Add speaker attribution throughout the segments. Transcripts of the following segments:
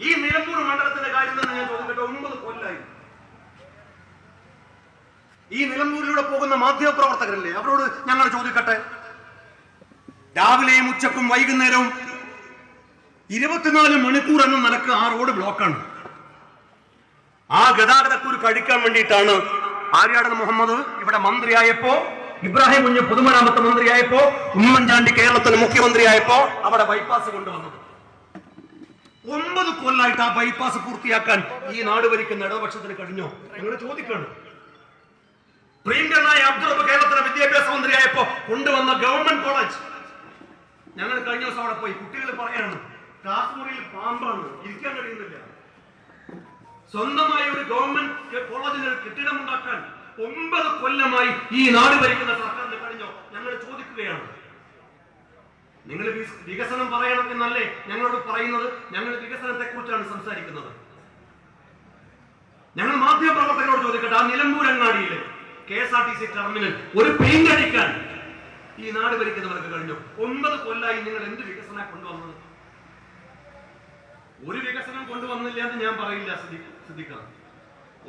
Speaker 1: ഈ നിലമ്പൂർ മണ്ഡലത്തിന്റെ കാര്യം തന്നെ ഞാൻ ചോദിക്കട്ടെ. 9 കൊല്ലായി ഈ നിലമ്പൂരിലൂടെ പോകുന്ന മാധ്യമപ്രവർത്തകരല്ലേ, അവരോട് ഞങ്ങൾ ചോദിക്കട്ടെ. രാവിലെയും ഉച്ചക്കും വൈകുന്നേരവും 24 മണിക്കൂർ എന്ന നിലക്ക് ആ റോഡ് ബ്ലോക്കാണ്. ആ ഗതാഗതക്കുരു കഴിക്കാൻ വേണ്ടിയിട്ടാണ് ആര്യാടൻ മുഹമ്മദ് ഇവിടെ മന്ത്രിയായപ്പോ, ഇബ്രാഹിം കുഞ്ഞ് പൊതുമരാമത്ത് മന്ത്രിയായപ്പോ, ഉമ്മൻചാണ്ടി കേരളത്തിന് മുഖ്യമന്ത്രിയായപ്പോ അവിടെ ബൈപ്പാസ് കൊണ്ടുവന്നത്. 9 കൊല്ലായിട്ട് ആ ബൈപ്പാസ് പൂർത്തിയാക്കാൻ ഈ നാട് ഭരിക്കുന്ന ഇടതുപക്ഷത്തിന് കഴിഞ്ഞോ? നിങ്ങൾ ചോദിക്കണം. പ്രിയങ്കരനായ അബ്ദുൾ കേരളത്തിലെ വിദ്യാഭ്യാസ മന്ത്രിയായപ്പോ കൊണ്ടുവന്ന ഗവൺമെന്റ് കോളേജ്, ഞങ്ങൾ കഴിഞ്ഞ ദിവസം അവിടെ പോയി. കുട്ടികൾ പറയാണ് ക്ലാസ് മുറിയിൽ പാമ്പാണ്, ഇരിക്കാൻ കഴിയുന്നില്ല. സ്വന്തമായി ഒരു ഗവൺമെന്റ് കോളേജിന് കെട്ടിടം ഉണ്ടാക്കാൻ 9 കൊല്ലമായി ഈ നാട് ഭരിക്കുന്ന സർക്കാരിന് കഴിഞ്ഞോ? ഞങ്ങൾ ചോദിക്കുകയാണ്. നിങ്ങൾ വികസനം പറയണം എന്നല്ലേ ഞങ്ങളോട് പറയുന്നത്? ഞങ്ങൾ വികസനത്തെ കുറിച്ചാണ് സംസാരിക്കുന്നത്. ഞങ്ങൾ മാധ്യമപ്രവർത്തകരോട് ചോദിക്കട്ടെ, ആ നിലമ്പൂരങ്ങാടിയിലെ KSRTC ടെർമിനൽ ഒരു പെയിന്റ് അടിക്കാൻ ഈ നാട് ഭരിക്കുന്നവർക്ക് കഴിഞ്ഞു? 9 കൊല്ലായി നിങ്ങൾ എന്ത് വികസനം കൊണ്ടുവന്നത്? ഒരു വികസനം കൊണ്ടുവന്നില്ല എന്ന് ഞാൻ പറയില്ല ശ്രദ്ധിക്കാം.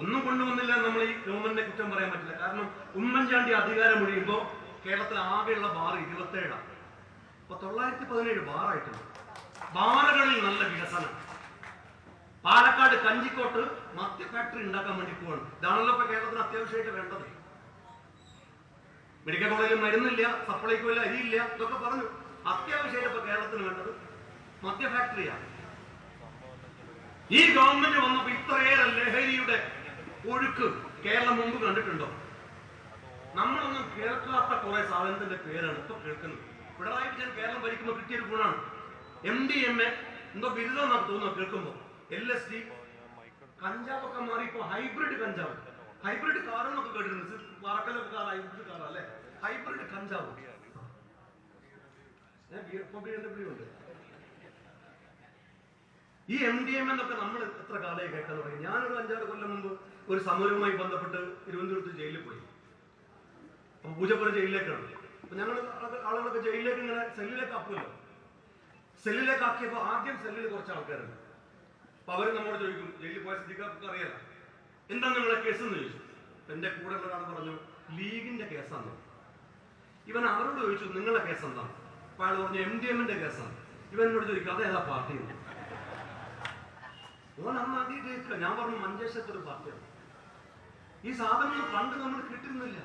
Speaker 1: ഒന്നും കൊണ്ടുവന്നില്ല നമ്മൾ ഈ ഗവൺമെന്റിനെ കുറ്റം പറയാൻ പറ്റില്ല. കാരണം ഉമ്മൻചാണ്ടി അധികാരം ഒഴിയുമ്പോ കേരളത്തിൽ ആകെയുള്ള ബാർ 27. അപ്പൊ 917 ബാറായിട്ടുണ്ട്. ബാറുകളിൽ നല്ല വികസനം. പാലക്കാട് കഞ്ചിക്കോട്ട് മദ്യ ഫാക്ടറി ഉണ്ടാക്കാൻ വേണ്ടി പോവാണ്. ഇതാണല്ലോ ഇപ്പൊ കേരളത്തിന് അത്യാവശ്യമായിട്ട് വേണ്ടത്. മെഡിക്കൽ കോളേജിൽ മരുന്നില്ല, സപ്ലൈക്കോ ഇല്ല, അരിയില്ല, ഇതൊക്കെ പറഞ്ഞു. അത്യാവശ്യമായിട്ട് ഇപ്പൊ കേരളത്തിന് വേണ്ടത് മദ്യ ഫാക്ടറിയാണ്. ഈ ഗവൺമെന്റ് വന്നപ്പോ ഇത്രയേറെ ലഹരിയുടെ ഒഴുക്ക് കേരളം മുമ്പ് കണ്ടിട്ടുണ്ടോ? നമ്മളൊന്നും കേൾക്കാത്ത കുറെ സാധനത്തിന്റെ പേരാണ് ഇപ്പൊ കേൾക്കുന്നത്. പിണറായി വിജയൻ കേരളം ഭരിക്കുമ്പോൾ കിട്ടിയൊരു ഗുണമാണ്. MDMA എന്തോ ബിരുദം എന്നാണ് തോന്നുന്നത് കേൾക്കുമ്പോ. LSD, കഞ്ചാവൊക്കെ മാറി ഇപ്പൊ ഹൈബ്രിഡ് കഞ്ചാവ്, ഹൈബ്രിഡ് കാറെന്നൊക്കെ കേട്ടിട്ടുണ്ട്. പറക്കലൊക്കെ കാർ ഹൈബ്രിഡ് കാർ അല്ലെ, ഹൈബ്രിഡ് കഞ്ചാവ്. ഉണ്ട് ഈ MDMA എന്നൊക്കെ നമ്മൾ എത്ര കാലമായി കേൾക്കാൻ തുടങ്ങി. ഞാനൊരു 5-6 കൊല്ലം മുമ്പ് ഒരു സമരവുമായി ബന്ധപ്പെട്ട് തിരുവനന്തപുരത്ത് ജയിലിൽ പോയി. അപ്പൊ പൂജപ്പുര ജയിലിലേക്കാണ്. അപ്പൊ ഞങ്ങൾ ആളുകളൊക്കെ ജയിലിലേക്ക് ഇങ്ങനെ സെല്ലിലേക്ക് ആക്കുമല്ലോ. സെല്ലിലേക്ക് ആക്കിയപ്പോ ആദ്യം സെല്ലിൽ കുറച്ച് ആൾക്കാരുണ്ട്. അപ്പൊ അവര് നമ്മോട് ചോദിക്കും, ജയിലിൽ പോയ സ്ഥിതിക്ക് അറിയാലോ, എന്താ നിങ്ങളെ കേസ് എന്ന് ചോദിച്ചു. എന്റെ കൂടെ ഉള്ള ഒരാൾ പറഞ്ഞു ലീഗിന്റെ കേസാണ്. ഇവൻ അവരോട് ചോദിച്ചു നിങ്ങളുടെ കേസ് എന്താണ്? അപ്പൊ അയാൾ പറഞ്ഞു MDMA കേസാണ്. ഇവനോട് ചോദിക്കും അതേതാ പാർട്ടി? ഓൻ അന്ന് ആദ്യം കേൾക്കുക. ഞാൻ പറഞ്ഞു മഞ്ചേശ്വരത്തെ ഒരു പാർട്ടിയാണ്. ഈ സാധനങ്ങൾ പണ്ട് നമ്മൾ കിട്ടുന്നില്ല.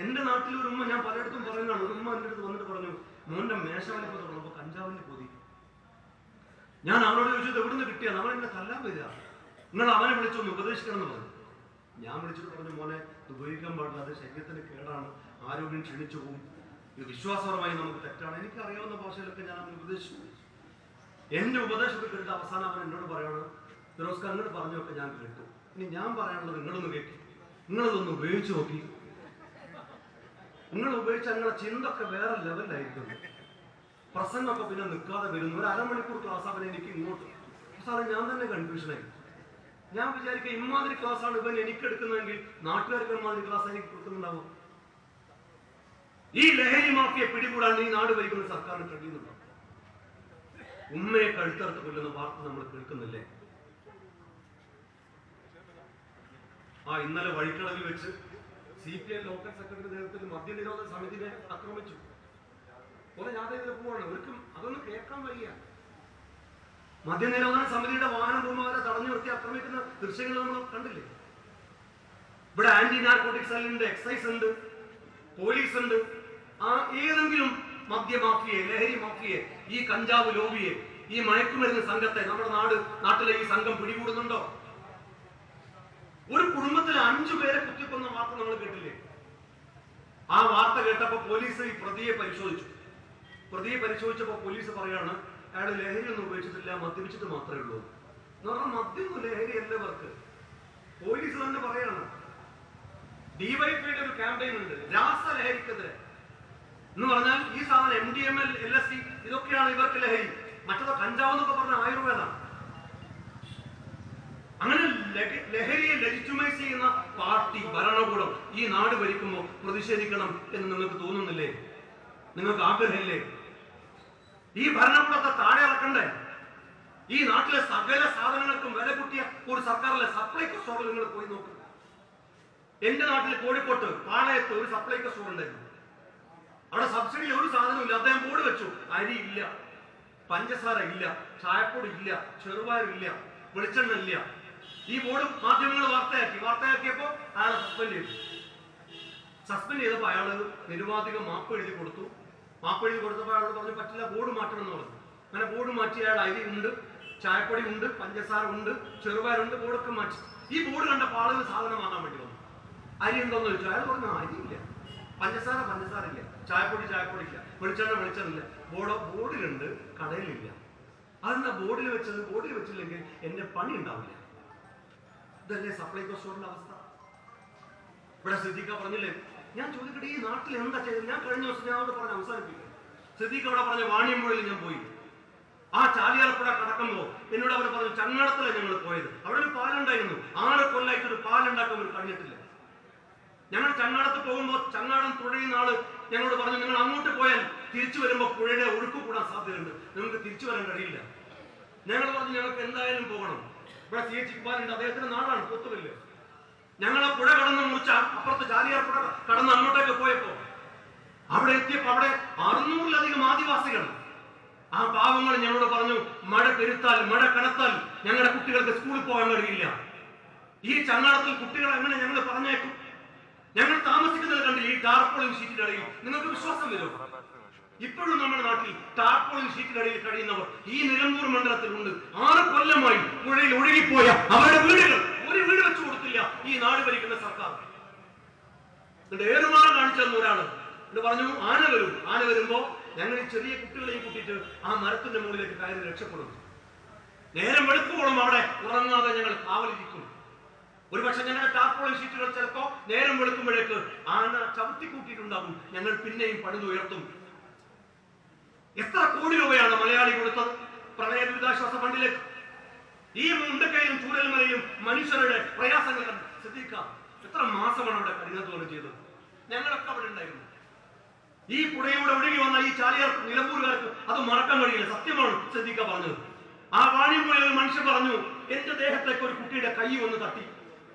Speaker 1: എന്റെ നാട്ടിൽ ഒരു ഉമ്മ, ഞാൻ പലയിടത്തും പറയുന്നതാണ്, ഒരു ഉമ്മ എന്റെ അടുത്ത് വന്നിട്ട് പറഞ്ഞു മോന്റെ മേശവലിപ്പോ തുടങ്ങുമ്പോ കഞ്ചാവിന്റെ പൊതി. ഞാൻ അവനോട് ചോദിച്ചത് എവിടുന്ന് കിട്ടിയാ? നമ്മൾ എന്നെ തല്ലാൻ വരിക, നിങ്ങൾ അവനെ വിളിച്ചൊന്ന് ഉപദേശിക്കണം എന്ന് പറഞ്ഞു. ഞാൻ വിളിച്ചിട്ട് പറഞ്ഞു മോനെ ഉപയോഗിക്കാൻ പാടില്ല, അത് ശരീരത്തിന് കേടാണ്, ആരോഗ്യം ക്ഷണിച്ചു പോകും, ഇത് വിശ്വാസപരമായി നമുക്ക് തെറ്റാണ്. എനിക്ക് അറിയാവുന്ന ഭാഷയിലൊക്കെ ഞാൻ അവനെ ഉപദേശിച്ചു. എന്റെ ഉപദേശത്തെ കേട്ടിട്ട് അവസാനം അവൻ എന്നോട് പറയാണ് ഫിറോസ്ക അങ്ങോട്ട് പറഞ്ഞൊക്കെ ഞാൻ കേട്ടു, ഇനി ഞാൻ പറയാനുള്ളത് നിങ്ങളൊന്ന് കേട്ടു, നിങ്ങളതൊന്ന് ഉപയോഗിച്ചു നോക്കി. നിങ്ങൾ ഉപയോഗിച്ച നിങ്ങളുടെ ചിന്തൊക്കെ വേറെ ലെവലിലായിരിക്കും. പ്രസംഗമൊക്കെ പിന്നെ നിൽക്കാതെ വരുന്നു. ഒരു അരമണിക്കൂർ ക്ലാസ് അവനെ എനിക്ക് ഇങ്ങോട്ട് സാറേ ഞാൻ തന്നെ കൺഫ്യൂഷനായി. ഞാൻ വിചാരിക്കുക ഇമാതിരി ക്ലാസ്സാണ് ഇവൻ എനിക്ക് എടുക്കുന്നതെങ്കിൽ നാട്ടുകാർക്ക് ഇമാതിരി ക്ലാസ് എനിക്ക് കൊടുക്കുന്നുണ്ടാവും. ഈ ലഹരി മാഫിയെ പിടികൂടാൻ ഈ നാട് ഭരിക്കുന്ന സർക്കാരിന് കഴിയുന്നുണ്ടോ? ഉമ്മയെ കഴുത്തറുത്ത് കൊല്ലുന്ന വാർത്ത നമ്മൾ കേൾക്കുന്നില്ലേ? ഇന്നലെ വഴിക്കളവിൽ വെച്ച് CPI ലോക്കൽ സെക്രട്ടറി നേതൃത്വത്തിൽ മദ്യനിരോധന സമിതിയെ ആക്രമിച്ചു. കുറെ യാത്ര പോവാണ്. ഒരിക്കലും അതൊന്നും കേൾക്കാൻ വയ്യ. മദ്യനിരോധന സമിതിയുടെ വാഹനം പോകുന്നവരെ തടഞ്ഞു നിർത്തി ആക്രമിക്കുന്ന ദൃശ്യങ്ങൾ നമ്മൾ കണ്ടില്ലേ? ഇവിടെ ആന്റി നാർക്കോട്ടിക് സെല്ലിന്റെ എക്സൈസ് ഉണ്ട്, പോലീസ് ഉണ്ട്. ഏതെങ്കിലും മദ്യമാഫിയെ, ലഹരി മാഫിയെ, ഈ കഞ്ചാവ് ലോബിയെ, ഈ മയക്കുമരുന്ന് സംഘത്തെ നമ്മുടെ നാട്ടിലെ ഈ സംഘം പിടികൂടുന്നുണ്ടോ? ഒരു കുടുംബത്തിൽ 5 പേരെ കുത്തിക്കൊന്ന വാർത്ത നമ്മൾ കേട്ടില്ലേ? ആ വാർത്ത കേട്ടപ്പോ പോലീസ് ഈ പ്രതിയെ പരിശോധിച്ചു. പ്രതിയെ പരിശോധിച്ചപ്പോ പോലീസ് പറയാണ് അയാൾ ലഹരി ഒന്നും ഉപയോഗിച്ചിട്ടില്ല, മദ്യപിച്ചിട്ട് മാത്രമേ ഉള്ളൂ എന്ന് പറഞ്ഞാൽ മദ്യമൊന്നും ലഹരി എല്ലാവർക്ക്. പോലീസ് തന്നെ പറയാണ്. ഡിവൈഎഫ്ഐയുടെ ഒരു ക്യാമ്പയിൻ ഉണ്ട് രാസലഹരിക്കെതിരെ എന്ന് പറഞ്ഞാൽ ഈ സാധനം MDMA, LSD ഇതൊക്കെയാണ് ഇവർക്ക് ലഹരി. മറ്റത് കഞ്ചാവ് എന്നൊക്കെ പറഞ്ഞ ആയുർവേദമാണ്. അങ്ങനെ ലഹരിയെ ലെജിറ്റിമൈസ് ചെയ്യുന്ന പാർട്ടി ഭരണകൂടം ഈ നാട് ഭരിക്കുമ്പോൾ പ്രതിഷേധിക്കണം എന്ന് നിങ്ങൾക്ക് തോന്നുന്നില്ലേ? നിങ്ങൾക്ക് ആഗ്രഹമില്ലേ? ഈ ഭരണകൂടത്തെ താഴെ ഇറക്കണ്ടേ? ഈ നാട്ടിലെ സകല സാധനങ്ങൾക്കും വില കൂട്ടിയ ഒരു സർക്കാരിലെ സപ്ലൈകോ സ്റ്റോറിൽ നിങ്ങൾ പോയി നോക്കുക. എന്റെ നാട്ടിൽ കോഴിക്കോട്ട് പാളയത്ത് ഒരു സപ്ലൈകോ സ്റ്റോർ ഉണ്ടായിരുന്നു. അവിടെ സബ്സിഡി ഒരു സാധനവും ഇല്ല. അദ്ദേഹം ബോർഡ് വെച്ചു, അരി ഇല്ല, പഞ്ചസാര ഇല്ല, ചായപ്പൊടി ഇല്ല, ചെറുപയറില്ല, വെളിച്ചെണ്ണ ഇല്ല. ഈ ബോർഡ് മാധ്യമങ്ങൾ വാർത്തയാക്കിയപ്പോ അയാളെ സസ്പെൻഡ് ചെയ്തപ്പോൾ അയാൾ നിരുപാധികം മാപ്പ് എഴുതി കൊടുത്തപ്പോൾ അയാൾ പറഞ്ഞു പറ്റില്ല, ബോർഡ് മാറ്റണം എന്ന് പറഞ്ഞു. അങ്ങനെ ബോർഡ് മാറ്റി അയാൾ അരി ഉണ്ട്, ചായപ്പൊടി ഉണ്ട്, പഞ്ചസാര ഉണ്ട്, ചെറുപയറുണ്ട്, ബോർഡൊക്കെ മാറ്റി. ഈ ബോർഡ് കണ്ടപ്പോൾ ആളുകൾ സാധനം വാങ്ങാൻ വേണ്ടി വന്നു. അരി ഉണ്ടോന്ന് ചോദിച്ചു. അയാൾ പറഞ്ഞു അരിയില്ല, പഞ്ചസാര ഇല്ല, ചായപ്പൊടി ഇല്ല, വെളിച്ചെണ്ണ ഇല്ല. ബോർഡിലുണ്ട്, കടയിലില്ല. അതെന്താ ബോർഡിൽ വെച്ചത്? ബോർഡിൽ വെച്ചില്ലെങ്കിൽ എന്റെ പണി ഉണ്ടാവില്ല. ഇതല്ലേ സപ്ലൈകോ സ്റ്റോറിന്റെ അവസ്ഥ? ഇവിടെ സിദ്ദീഖ പറഞ്ഞില്ലേ, ഞാൻ ചോദിക്കട്ടെ, ഈ നാട്ടിൽ എന്താ ചെയ്തത്? ഞാൻ കഴിഞ്ഞ ദിവസം ഞാൻ അവിടെ പറഞ്ഞ് അവസാനിപ്പിക്കും. സിദ്ദീഖ അവിടെ പറഞ്ഞ വാണിയമ്പുഴയിൽ ഞാൻ പോയി. ആ ചാലിയാർപ്പുഴ കടക്കുമ്പോ എന്നോട് അവർ പറഞ്ഞു ചങ്ങാടത്തിലാണ് ഞങ്ങൾ പോയത്. അവിടെ ഒരു പാലുണ്ടായിരുന്നു. 6 കൊല്ലായിട്ട് ഒരു പാലുണ്ടാക്കാൻ ഒരു കഴിഞ്ഞിട്ടില്ല. ഞങ്ങൾ ചങ്ങാടത്ത് പോകുമ്പോൾ ചങ്ങാടം തുഴയുന്ന ആള് ഞങ്ങളോട് പറഞ്ഞു, നിങ്ങൾ അങ്ങോട്ട് പോയാൽ തിരിച്ചു വരുമ്പോൾ പുഴയുടെ ഒഴുക്ക് കൂടാൻ സാധ്യതയുണ്ട്, നിങ്ങൾക്ക് തിരിച്ചു വരാൻ കഴിയില്ല. ഞങ്ങൾ പറഞ്ഞു ഞങ്ങൾക്ക് എന്തായാലും പോകണം. ഇവിടെ CH ഇക്ബാലുണ്ട്, അദ്ദേഹത്തിന്റെ നാടാണ് പോത്തുകല്ല്. ഞങ്ങൾ ആ പുഴ കടന്ന് മുറിച്ച അപ്പുറത്ത് ചാലിയാർപ്പുഴ കടന്ന് അങ്ങോട്ടേക്ക് പോയപ്പോ അവിടെ എത്തിയപ്പോ അവിടെ 600-ലധികം ആദിവാസികൾ. ആ പാവങ്ങൾ ഞങ്ങളോട് പറഞ്ഞു, മഴ പെരുത്താൽ, മഴ കനത്താൽ ഞങ്ങളുടെ കുട്ടികൾക്ക് സ്കൂളിൽ പോകാൻ കഴിയില്ല. ഈ ചങ്ങാടത്തിൽ കുട്ടികളെ എങ്ങനെ ഞങ്ങൾ പറഞ്ഞേക്കും? ഞങ്ങൾ താമസിക്കുന്നത് കണ്ടില്ല ഈ ടാർപോളിൻ ഷീറ്റിനടിയിൽ. നിങ്ങൾക്ക് വിശ്വാസം വരും? ഇപ്പോഴും നമ്മുടെ നാട്ടിൽ ടാർപോളിൻ ഷീറ്റിനടിയിൽ കഴിയുന്നവർ ഈ നിലമ്പൂർ മണ്ഡലത്തിലുണ്ട്. 6 കൊല്ലമായി പുഴയിൽ ഒഴുകിപ്പോയ അവരുടെ വീടുകൾ ഒരു വീട് വെച്ചു കൊടുത്തില്ല ഈ നാട് ഭരിക്കുന്ന സർക്കാർ. ഏറുമാനം കാണിച്ചു തന്ന ഒരാള് എന്ന് പറഞ്ഞു ആന വരുമ്പോ ഞങ്ങൾ ഈ ചെറിയ കുട്ടികളെയും കൂട്ടിയിട്ട് ആ മരത്തിന്റെ മുകളിലേക്ക് കയറി രക്ഷപ്പെടും. നേരം വെളുക്കുമ്പോഴും അവിടെ ഉറങ്ങാതെ ഞങ്ങൾ കാവലിരിക്കും. ഒരുപക്ഷെ ഞങ്ങളുടെ ടാർപോളിൻ ഷീറ്റുകൾ ചിലപ്പോ നേരം വെളുക്കുമ്പോഴേക്ക് ആന ചവിട്ടി കൂട്ടിയിട്ടുണ്ടാകും. ഞങ്ങൾ പിന്നെയും പണിതുയർത്തും. എത്ര കോടി രൂപയാണ് മലയാളി കൊടുത്തത് പ്രളയ ദുരിതാശ്വാസ ഫണ്ടിലേക്ക്? ഈ മുണ്ടക്കയിലും ചൂരൽമലയിലും മനുഷ്യരുടെ പ്രയാസങ്ങൾ ശ്രദ്ധിക്കാം. എത്ര മാസമാണ് അവിടെ കഠിനാധ്വാനം ചെയ്തത്? ഞങ്ങളൊക്കെ അവിടെ ഉണ്ടായിരുന്നു. ഈ പുഴയുടെ ഒഴുകി വന്ന ഈ ചാലിയാർ നിലമ്പൂരുകാർക്ക് അത് മറക്കാൻ കഴിയില്ല. സത്യമാണ് ശ്രദ്ധിക്ക പറഞ്ഞത്. ആ വാണിയമ്പുഴയിൽ മനുഷ്യൻ പറഞ്ഞു, എന്റെ ദേഹത്തേക്ക് ഒരു കുട്ടിയുടെ കൈ വന്ന് തട്ടി.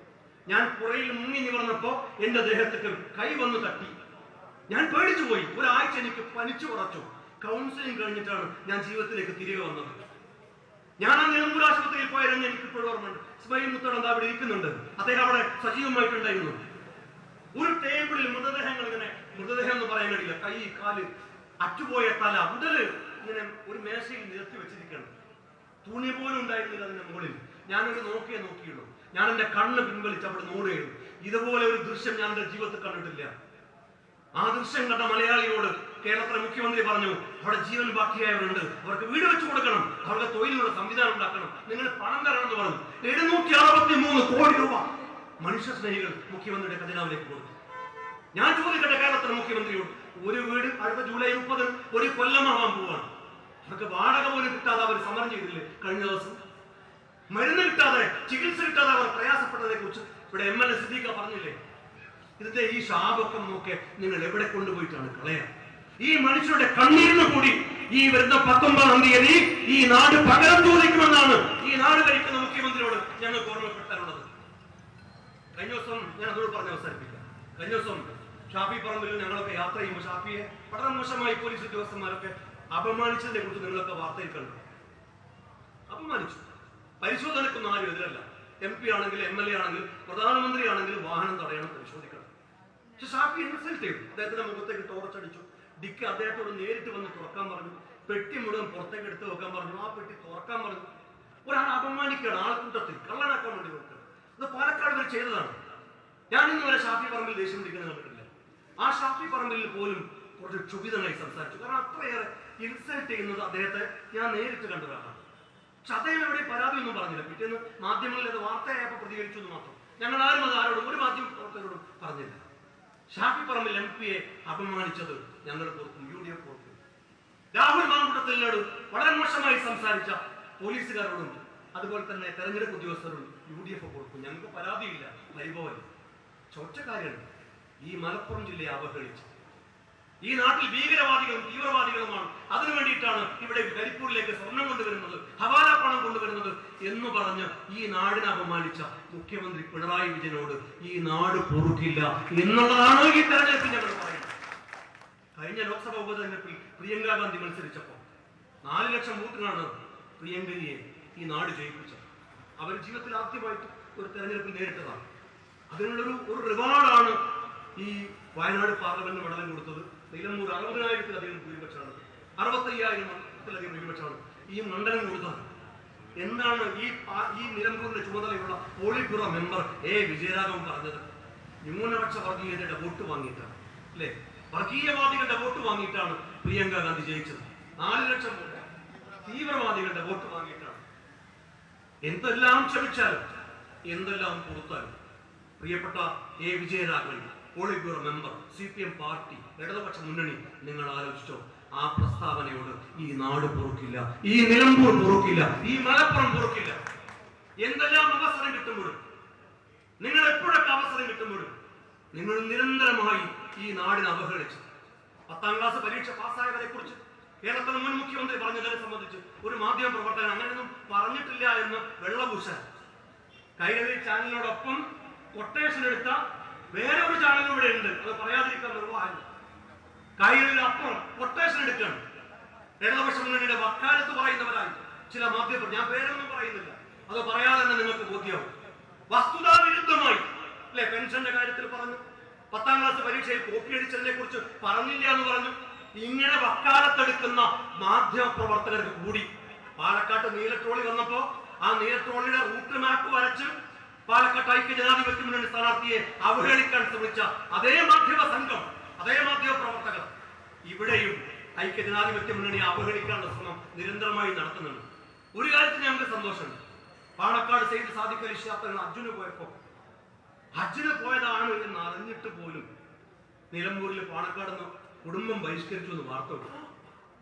Speaker 1: ഞാൻ പുഴയിൽ മുങ്ങി നിവർന്നപ്പോ എന്റെ ദേഹത്തേക്ക് കൈ വന്ന് തട്ടി. ഞാൻ പേടിച്ചു പോയി. ഒരാഴ്ച എനിക്ക് പനിച്ചു കുറച്ചു. കൗൺസിലിംഗ് കഴിഞ്ഞിട്ടാണ് ഞാൻ ജീവിതത്തിലേക്ക് തിരികെ വന്നത്. ഞാൻ ആ നിലമ്പൂർ ആശുപത്രിയിൽ പോയാലും എനിക്ക് ഇപ്പോഴും ഓർമ്മയുണ്ട്. ഇസ്മായിൽ മുത്തടന്ത അവിടെ ഇരിക്കുന്നുണ്ട്. അദ്ദേഹം അവിടെ സജീവമായിട്ടുണ്ടായിരുന്നു. ഒരു ടേബിളിൽ മൃതദേഹങ്ങൾ ഇങ്ങനെ, മൃതദേഹം എന്ന് പറയാൻ കഴിയില്ല, കൈ, കാല്, അറ്റുപോയ തല, ഉടല് ഇങ്ങനെ ഒരു മേശയിൽ നിരത്തി വെച്ചിരിക്കണം. തുണി പോലും ഉണ്ടായിരുന്നില്ല അതിന്റെ മുകളിൽ. ഞാനൊരു നോക്കിയുള്ളൂ. ഞാൻ എന്റെ കണ്ണ് പിൻവലിച്ച് അവിടെ നോടുകയുള്ളൂ. ഇതുപോലെ ഒരു ദൃശ്യം ഞാൻ എന്റെ ജീവിതത്തിൽ കണ്ടിട്ടില്ല. ആ ദൃശ്യം കണ്ട മലയാളിയോട് കേരളത്തിലെ മുഖ്യമന്ത്രി പറഞ്ഞു, അവിടെ ജീവൻ ബാക്കിയായവരുണ്ട്, അവർക്ക് വീട് വെച്ചു കൊടുക്കണം, അവർക്ക് തൊഴിലിനുള്ള സംവിധാനം ഉണ്ടാക്കണം, നിങ്ങൾ പണം തരണം എന്ന് പറഞ്ഞു. 763 കോടി രൂപ മനുഷ്യ സ്നേഹികൾ മുഖ്യമന്ത്രിയുടെ ഖജനാവിലേക്ക് കൊടുത്തു. ഞാൻ ചോദിക്കട്ടെ കേരളത്തിലെ മുഖ്യമന്ത്രിയോട്, ഒരു വീട് അടുത്ത ജൂലൈ 30 ഒരു കൊല്ലമാവാൻ പോവാണ്. അവർക്ക് വാടക പോലും കിട്ടാതെ അവർ സമരം ചെയ്തില്ലേ കഴിഞ്ഞ ദിവസം? മരുന്ന് കിട്ടാതെ, ചികിത്സ കിട്ടാതെ അവർ പ്രയാസപ്പെട്ടതിനെ കുറിച്ച് ഇവിടെ MLA സിദ്ദീഖ പറഞ്ഞില്ലേ? ഇതിന്റെ ഈ ശാപൊക്കെ നോക്കെ നിങ്ങൾ എവിടെ കൊണ്ടുപോയിട്ടാണ് കളയാൻ? ഈ മനുഷ്യരുടെ കണ്ണീരിന് കൂടി ഈ വരുന്ന 19-ാം തീയതി ഈ നാട് പകരം ചോദിക്കുമെന്നാണ് ഈ നാട് ഭരിക്കുന്ന മുഖ്യമന്ത്രിയോട് ഞങ്ങൾക്ക് ഓർമ്മപ്പെടുത്താനുള്ളത്. കഴിഞ്ഞ ദിവസം ഞാൻ അതോട് പറഞ്ഞ് അവസാനിപ്പിക്കാം. കഴിഞ്ഞ ദിവസം ഷാഫി പറമ്പിൽ ഞങ്ങളൊക്കെ യാത്ര ചെയ്യുമ്പോൾ ഷാഫിയെ വളരെ മോശമായി പോലീസ് ഉദ്യോഗസ്ഥന്മാരൊക്കെ അപമാനിച്ചതിനെ കുറിച്ച് നിങ്ങളൊക്കെ വാർത്തയിൽ കണ്ടു. അപമാനിച്ചു. പരിശോധനക്കൊന്നും ആരും എതിരല്ല. MP ആണെങ്കിൽ, MLA ആണെങ്കിൽ, പ്രധാനമന്ത്രി ആണെങ്കിൽ വാഹനം തടയണം, പരിശോധിക്കണം. പക്ഷെ ഷാഫി ഇൻസൾട്ട് ചെയ്തു. അദ്ദേഹത്തിന്റെ മുഖത്തേക്ക് ടോർച്ചടിച്ചു. ഡിക്ക് അദ്ദേഹത്തോട് നേരിട്ട് വന്ന് തുറക്കാൻ പറഞ്ഞു. പെട്ടി മുഴുവൻ പുറത്തേക്ക് എടുത്ത് വെക്കാൻ പറഞ്ഞു. ആ പെട്ടി തുറക്കാൻ പറഞ്ഞു. ഒരാൾ അപമാനിക്കുകയാണ് ആൾക്കൂട്ടത്തിൽ, കള്ളനാക്കാൻ വേണ്ടി നോക്കുക. ഇത് പാലക്കാട് വരെ ചെയ്തതാണ്. ഞാൻ ഇന്ന് വരെ ഷാഫി പറമ്പിൽ ദേഷ്യം പിടിക്കുന്നത് കണ്ടിട്ടില്ല. ആ ഷാഫി പറമ്പിൽ പോലും കുറച്ച് ക്ഷുഭിതനായി സംസാരിച്ചു. കാരണം അത്രയേറെ ഇൻസൾട്ട് ചെയ്യുന്നത് അദ്ദേഹത്തെ ഞാൻ നേരിട്ട് കണ്ടതാണ്. പക്ഷെ അദ്ദേഹം എവിടെ പരാതിയൊന്നും പറഞ്ഞില്ല. പിറ്റേന്ന് മാധ്യമങ്ങളിൽ അത് വാർത്തയായപ്പോൾ പ്രതികരിച്ചു എന്ന് മാത്രം. ഞങ്ങൾ ആരും അത് ആരോടും, ഒരു മാധ്യമ പ്രവർത്തകരോടും പറഞ്ഞില്ല. ഷാഫി പറമ്പിൽ MP-യെ അപമാനിച്ചത് ഞങ്ങൾ പുറത്തും, UDF പുറത്തും. രാഹുൽ മാങ്കുട്ടത്തിനോട് വളരെ മോശമായി സംസാരിച്ച പോലീസുകാരോടും അതുപോലെ തന്നെ തെരഞ്ഞെടുപ്പ് ഉദ്യോഗസ്ഥരോടും UDF പുറത്തും. ഞങ്ങൾക്ക് പരാതിയില്ല, പരിഭവം. ഒറ്റ കാര്യമാണ്, ഈ മലപ്പുറം ജില്ലയെ അവഹേളിച്ചു. ഈ നാട്ടിൽ ഭീകരവാദികളും തീവ്രവാദികളുമാണ്. അതിനു വേണ്ടിയിട്ടാണ് ഇവിടെ കരിപ്പൂരിലേക്ക് സ്വർണം കൊണ്ടുവരുന്നത്, ഹവാല പണം വരുന്നത് എന്ന് പറഞ്ഞ് ഈ നാടിനെ അപമാനിച്ച മുഖ്യമന്ത്രി പിണറായി വിജയനോട് ഈ നാട് പൊറുക്കില്ല എന്നുള്ളതാണ് ഈ തെരഞ്ഞെടുപ്പിൽ ഞങ്ങൾ പറയുന്നത്. കഴിഞ്ഞ ലോക്സഭാ ഉപതെരഞ്ഞെടുപ്പിൽ പ്രിയങ്ക ഗാന്ധി മത്സരിച്ചപ്പോൾ 4 ലക്ഷം വോട്ടിനാണ് പ്രിയങ്കയെ ഈ നാട് ജയിപ്പിച്ചത്. അവർ ജീവിതത്തിൽ ആദ്യമായിട്ട് ഒരു തെരഞ്ഞെടുപ്പിൽ നേരിട്ടതാണ്. അതിനുള്ളൊരു റിവാർഡാണ് ഈ വയനാട് പാർലമെന്റ് മണ്ഡലം കൊടുത്തത്. നിലമ്പൂർ 60,000-ലധികം ഭൂരിപക്ഷമാണ്, 65,000-ലധികം ഭൂരിപക്ഷമാണ് ഈ മണ്ഡലം കൊടുത്തത്. എന്താണ് ഈ നിലമ്പൂരിന്റെ ചുമതലയുള്ള പോളിറ്റ് ബ്യൂറോ മെമ്പർ വിജയരാഘവൻ പറഞ്ഞത്? ന്യൂനപക്ഷ വർഗീയതയുടെ വോട്ട് വാങ്ങിയിട്ടാണ്, അല്ലെ, വർഗീയവാദികളുടെ വോട്ട് വാങ്ങിയിട്ടാണ് പ്രിയങ്ക ഗാന്ധി ജയിച്ചത്. 4 ലക്ഷം വോട്ട് തീവ്രവാദികളുടെ വോട്ട് വാങ്ങിയിട്ടാണ്. എന്തെല്ലാം ക്ഷമിച്ചാലും എന്തെല്ലാം കൊടുത്താലും പ്രിയപ്പെട്ട Vijayaraghavan, polit bureau member, CPM party, ഇടതുപക്ഷ മുന്നണി, നിങ്ങൾ ആലോചിച്ചോ, ആ പ്രസ്താവനയോട് ഈ നാട് പൊറുക്കില്ല, ഈ നിലമ്പൂർ പൊറുക്കില്ല, ഈ മലപ്പുറം പൊറുക്കില്ല. എന്തെല്ലാം അവസരം കിട്ടുമ്പോഴും, നിങ്ങൾ എപ്പോഴൊക്കെ അവസരം കിട്ടുമ്പോഴും നിങ്ങൾ നിരന്തരമായി ഈ നാടിനെ അവഹേളിച്ചു. 10ാം ക്ലാസ് പരീക്ഷ പാസ്സായവരെ കുറിച്ച് കേരളത്തിലെ മുൻ മുഖ്യമന്ത്രി പറഞ്ഞതിനെ സംബന്ധിച്ച് ഒരു മാധ്യമ പ്രവർത്തകൻ അങ്ങനെയൊന്നും പറഞ്ഞിട്ടില്ല എന്ന് വെള്ളപൂശാൻ കൈരളി ചാനലിനോടൊപ്പം കൊട്ടേഷൻ എടുത്ത വേറൊരു ചാനൽ ഇവിടെ ഉണ്ട്, അത് പറയാതിരിക്കാൻ നിർവാഹം. കൈരളിനൊപ്പം കൊട്ടേഷൻ എടുക്കണം. ഇടതുപക്ഷ മുന്നണിയുടെ വക്കാലത്ത് പറയുന്നവരായി ചില മാധ്യമ, ഞാൻ പേരൊന്നും പറയുന്നില്ല, അത് പറയാതെ തന്നെ നിങ്ങൾക്ക് ബോധ്യമാവും. വസ്തുതാ വിരുദ്ധമായി, അല്ലെ, പെൻഷന്റെ കാര്യത്തിൽ പറഞ്ഞു, 10ാം ക്ലാസ് പരീക്ഷയിൽ കോപ്പി അടിച്ചതിനെ കുറിച്ച് പറഞ്ഞില്ല എന്ന് പറഞ്ഞു. ഇങ്ങനെ വക്കാലത്തെടുക്കുന്ന മാധ്യമ പ്രവർത്തകർക്ക് കൂടി പാലക്കാട്ട് നീലട്രോളി വന്നപ്പോ ആ നീലട്രോളിയുടെ റൂട്ട് മാപ്പ് വരച്ച് പാലക്കാട്ട് ഐക്യ ജനാധിപത്യ മുന്നണി സ്ഥാനാർത്ഥിയെ അവഹേളിക്കാൻ ശ്രമിച്ച അതേ മാധ്യമ സംഘം, അതേ മാധ്യമ പ്രവർത്തകർ ഇവിടെയും ഐക്യ ജനാധിപത്യ മുന്നണിയെ അവഹേളിക്കാനുള്ള ശ്രമം നിരന്തരമായി നടത്തുന്നുണ്ട്. ഒരു കാര്യത്തിൽ ഞങ്ങൾക്ക് സന്തോഷമുണ്ട്. പാണക്കാട് സെയ്ദ് സാദിഖ് അലി ശിഹാബ് തങ്ങൾ ഹജ്ജിന് പോയതാണ് എന്ന് അറിഞ്ഞിട്ട് പോലും നിലമ്പൂരിൽ പാണക്കാട് കുടുംബം ബഹിഷ്കരിച്ചു എന്ന് വാർത്ത കൊടുത്തു.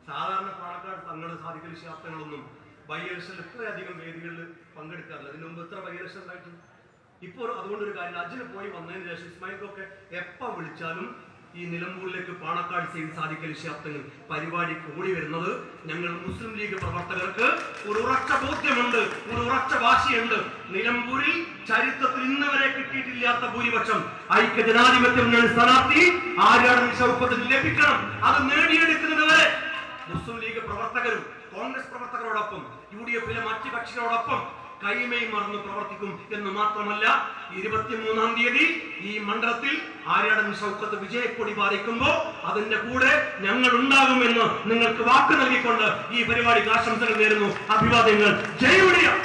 Speaker 1: സാധാരണ പാണക്കാട് തങ്ങളുടെ സാദിഖ് അലി ശിഹാബ് തങ്ങളൊന്നും ബൈ ഇലക്ഷനിൽ ഇത്രയധികം വേദികളിൽ പങ്കെടുക്കാറില്ല. അതിന് മുമ്പ് ഇത്ര ബൈ ഇലക്ഷൻ ഉണ്ടായിട്ടുണ്ട്. ഇപ്പോൾ അതുകൊണ്ടൊരു കാര്യം, ഹജ്ജിന് പോയി വന്നതിന് ശേഷം ഇസ്മായിലൊക്കെ എപ്പോൾ വിളിച്ചാലും ഈ നിലമ്പൂരിലേക്ക് പാണക്കാട് സെയ്ദ് സാദിഖ് അലി ശിഹാബ് തങ്ങൾ പരിപാടി കൂടി വരുന്നത് ഞങ്ങൾ മുസ്ലിം ലീഗ് പ്രവർത്തകർക്ക് ഒരു ഉറച്ച ബോധ്യമുണ്ട്, ഒരു ഉറച്ച വാശിയുണ്ട്. നിലമ്പൂരിൽ ചരിത്രത്തിൽ ഇന്ന് വരെ കിട്ടിയിട്ടില്ലാത്ത ഭൂരിപക്ഷം ഐക്യ ജനാധിപത്യ മുന്നണി സ്ഥാനാർത്ഥി ആര്യാടൻ ഷൗക്കത്തിന് ലഭിക്കണം. അത് നേടിയെടുക്കുന്നത് വരെ മുസ്ലിം ലീഗ് പ്രവർത്തകരും കോൺഗ്രസ് പ്രവർത്തകരോടൊപ്പം UDF-ലെ മറ്റ് കക്ഷികളോടൊപ്പം കൈമയും മറന്ന് പ്രവർത്തിക്കും എന്ന് മാത്രമല്ല, 23-ാം തീയതി ഈ മണ്ഡലത്തിൽ ആര്യാടൻ ഷൗക്കത്ത് വിജയക്കൊടി പാറിക്കുമ്പോൾ അതിന്റെ കൂടെ ഞങ്ങൾ ഉണ്ടാകുമെന്ന് നിങ്ങൾക്ക് വാക്ക് നൽകിക്കൊണ്ട് ഈ പരിപാടിക്ക് ആശംസകൾ നേരുന്നു. അഭിവാദ്യങ്ങൾ. ജയ് UDF.